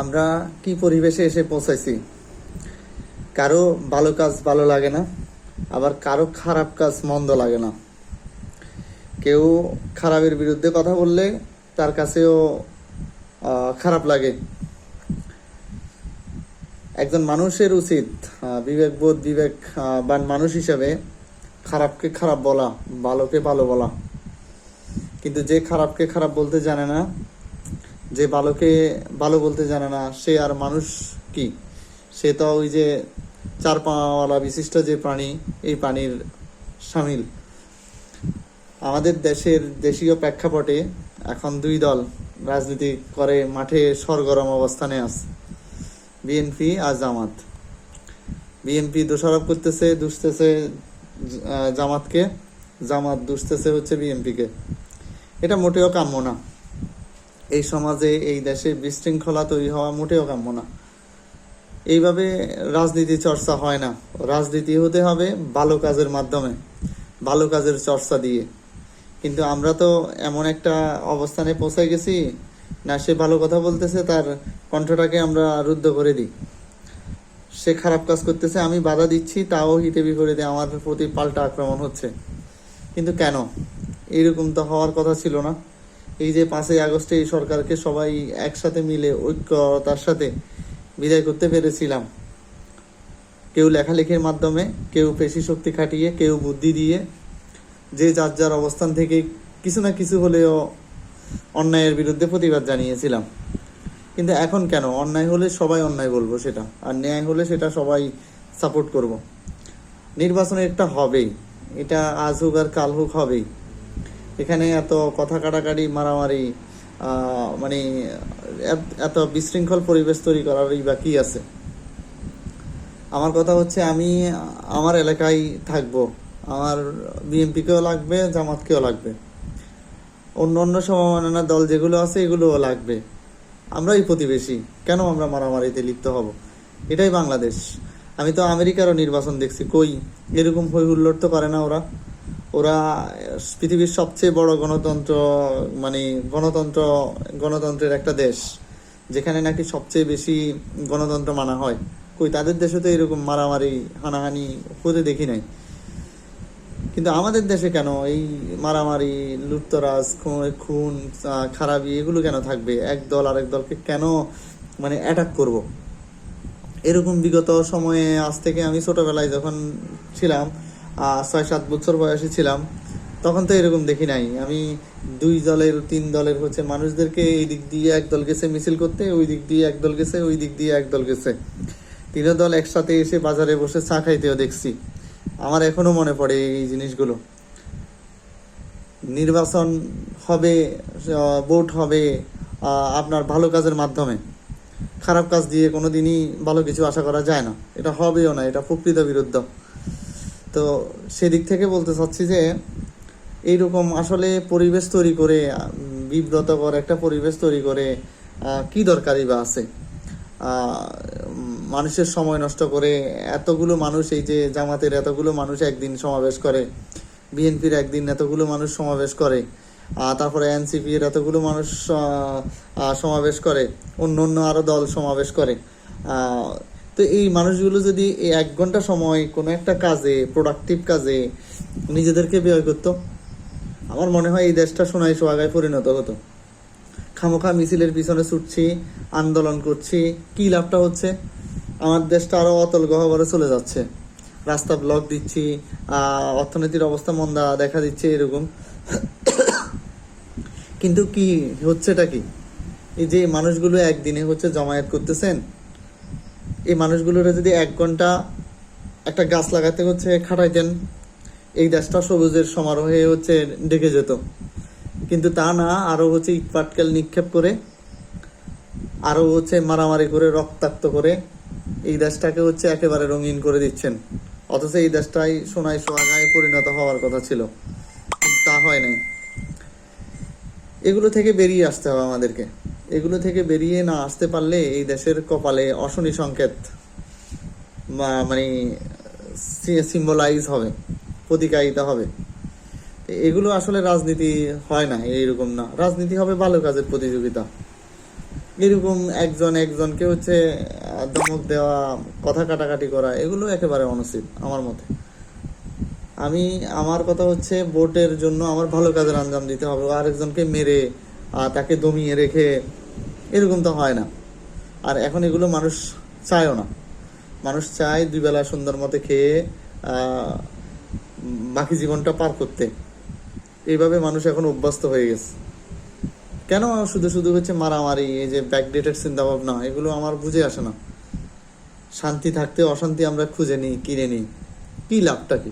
আমরা কি পরিবেশে এসে পৌঁছাইছি। কারো ভালো কাজ ভালো লাগে না, আবার কারো খারাপ কাজ মন্দ লাগে না। কেউ খারাপের বিরুদ্ধে কথা বললে তার কাছেও খারাপ লাগে। একজন মানুষের উচিত বিবেকবোধ বিবেকবান মানুষ হিসাবে খারাপকে খারাপ বলা, ভালোকে ভালো বলা। কিন্তু যে খারাপকে খারাপ বলতে জানে না, যে ভালোকে ভালো বলতে জানে না, সে আর মানুষ কি? সে তো ওই যে চার পাওয়ালা বিশিষ্ট যে প্রাণী, এই প্রাণীর সামিল। আমাদের দেশীয় প্রেক্ষাপটে এখন দুই দল রাজনীতি করে মাঠে সরগরম অবস্থানে আছে, বিএনপি আর জামাত। বিএনপি দোষারোপ করতেছে, দুষতেছে জামাতকে, জামাত দুষতেছে হচ্ছে বিএনপিকে। এটা মোটেও কাম্য না। এই সমাজে, এই দেশে বিশৃঙ্খলা তৈরি হওয়া মোটেও কাম্য না। এইভাবে রাজনীতি চর্চা হয় না। রাজনীতি হতে হবে ভালো কাজের মাধ্যমে, ভালো কাজের চর্চা দিয়ে। কিন্তু আমরা তো এমন একটা অবস্থানে পৌঁছে গেছি না, সে ভালো কথা বলতেছে, তার কণ্ঠটাকে আমরা রুদ্ধ করে দিই। সে খারাপ কাজ করতেছে, আমি বাধা দিচ্ছি, তাও হিতে বিপরীতে আমার প্রতি পাল্টা আক্রমণ হচ্ছে। কিন্তু কেন? এইরকম তো হওয়ার কথা ছিল না। এই যে 5ই আগস্টে এই সরকারকে সবাই একসাথে মিলে ঐক্যতার সাথে বিদায় করতে পেরেছিলাম। কেউ লেখালেখির মাধ্যমে, কেউ পেশি শক্তি খাটিয়ে, কেউ বুদ্ধি দিয়ে, যে যার যার অবস্থান থেকে কিছু না কিছু হলেও অন্যায়ের বিরুদ্ধে প্রতিবাদ জানিয়েছিলাম। কিন্তু এখন কেন? অন্যায় হলে সবাই অন্যায় বলবো সেটা, আর ন্যায় হলে সেটা সবাই সাপোর্ট করব। নির্বাচনে একটা হবেই, এটা আজ হোক আর কাল হোক হবেই। এখানে এত কথা কাটাকাটি, মারামারি, মানে এত বিশৃঙ্খল পরিবেশ তৈরি করারই বা কি আছে? আমার কথা হচ্ছে, আমি আমার এলাকায় থাকবো, আমার বিএনপিকেও লাগবে, জামাতকেও লাগবে, অন্য অন্য সমমাননা দল যেগুলো আছে এগুলোও লাগবে। আমরাই প্রতিবেশী, কেন আমরা মারামারিতে লিপ্ত হব? এটাই বাংলাদেশ। আমি তো আমেরিকারও নির্বাচন দেখছি, কই এরকম হই হুল্লোড় তো করে না ওরা। ওরা পৃথিবীর সবচেয়ে বড় গণতন্ত্র, মানে গণতন্ত্রের একটা দেশ, যেখানে নাকি সবচেয়ে বেশি গণতন্ত্র মানা হয়। কই তাদের দেশে তো এরকম মারামারি হানাহানি হতে দেখি নাই। কিন্তু আমাদের দেশে কেন এই মারামারি, লুটতরাজ, খুন খারাপি এগুলো কেন থাকবে? এক দল আরেক দলকে কেন মানে অ্যাটাক করব? এরকম বিগত সময়ে, আজ থেকে আমি ছোটবেলায় যখন ছিলাম, 6-7 বছর বয়সী ছিলাম, তখন তো এরকম দেখি নাই। আমি 2 দলের 3 দলের হচ্ছে মানুষদেরকে এই দিক দিয়ে একদল গেছে মিছিল করতে, ওই দিক দিয়ে একদল গেছে, ওই দিক দিয়ে একদল গেছে, 3 দল একসাথে এসে বাজারে বসে চা খাইতেও দেখছি। আমার এখনো মনে পড়ে এই জিনিসগুলো। নির্বাচন হবে, ভোট হবে আপনার ভালো কাজের মাধ্যমে। খারাপ কাজ দিয়ে কোনোদিনই ভালো কিছু আশা করা যায় না, এটা হবেও না, এটা প্রকৃত বিরুদ্ধ। তো সেদিক থেকে বলতে চাচ্ছি যে এইরকম আসলে পরিবেশ তৈরি করে, বিব্রতকর একটা পরিবেশ তৈরি করে কি দরকারই বা আছে? মানুষের সময় নষ্ট করে এতগুলো মানুষ, এই যে জামাতের এতগুলো মানুষ একদিন সমাবেশ করে, বিএনপির একদিন এতগুলো মানুষ সমাবেশ করে, তারপরে এনসিপির এতগুলো মানুষ সমাবেশ করে, অন্য অন্য আরও দল সমাবেশ করে। তো এই মানুষগুলো যদি এই 1 ঘন্টা সময় কোনো একটা কাজে, প্রোডাক্টিভ কাজে নিজেদেরকে ব্যয় করতো, আমার মনে হয় এই দেশটা সোনায় সোহাগায় পরিণত হতো। খামোখা মিছিলের পিছনে ছুটছি, আন্দোলন করছি, কি লাভটা হচ্ছে? আমার দেশটা আরও অতল গহ্বরে চলে যাচ্ছে। রাস্তা ব্লক দিচ্ছি, অর্থনীতির অবস্থা মন্দা দেখা দিচ্ছে, এরকম। কিন্তু কি হচ্ছেটা কি? এই যে মানুষগুলো একদিনে হচ্ছে জমায়েত করতেছেন, এই মানুষগুলোরা যদি 1 ঘন্টা একটা গাছ লাগাতে হচ্ছে খাটাইতেন, এই দেশটা সবুজের সমারোহে হচ্ছে ডেকে যেত। কিন্তু তা না, আরো হচ্ছে ইটপাটকেল নিক্ষেপ করে, আরো হচ্ছে মারামারি করে, রক্তাক্ত করে এই দেশটাকে হচ্ছে একেবারে রঙিন করে দিচ্ছেন। অথচ এই দেশটাই সোনায় সোহাগায় পরিণত হওয়ার কথা ছিল, তা হয় নাই। এগুলো থেকে বেরিয়ে আসতে হবে আমাদেরকে। এগুলো থেকে বেরিয়ে না আসতে পারলে এই দেশের কপালে অশনি সংকেত মানে সিম্বলাইজ হবে, প্রতিকায়িত হবে। এগুলো আসলে রাজনীতি হয় না, এইরকম না। রাজনীতি হবে ভালো কাজের প্রতিযোগিতা। এরকম একজন একজনকে হচ্ছে ধমক দেওয়া, কথা কাটাকাটি করা, এগুলো একেবারে অনুচিত আমার মতে। আমার কথা হচ্ছে ভোটের জন্য আমার ভালো কাজের আঞ্জাম দিতে হবে, আরেকজনকে মেরে তাকে দমিয়ে রেখে এরকম তো হয় না। আর এখন এগুলো মানুষ চায়ও না। মানুষ চায় দুই বেলা সুন্দর মতো খেয়ে বাকি জীবনটা পার করতে। এইভাবে মানুষ এখন অভ্যস্ত হয়ে গেছে। কেন শুধু শুধু হচ্ছে মারামারি, এই যে ব্যাকডেটেড চিন্তা ভাবনা, এগুলো আমার বুঝে আসে না। শান্তি থাকতে অশান্তি আমরা খুঁজে নিই, কিনে নিই, কি লাভটা কি?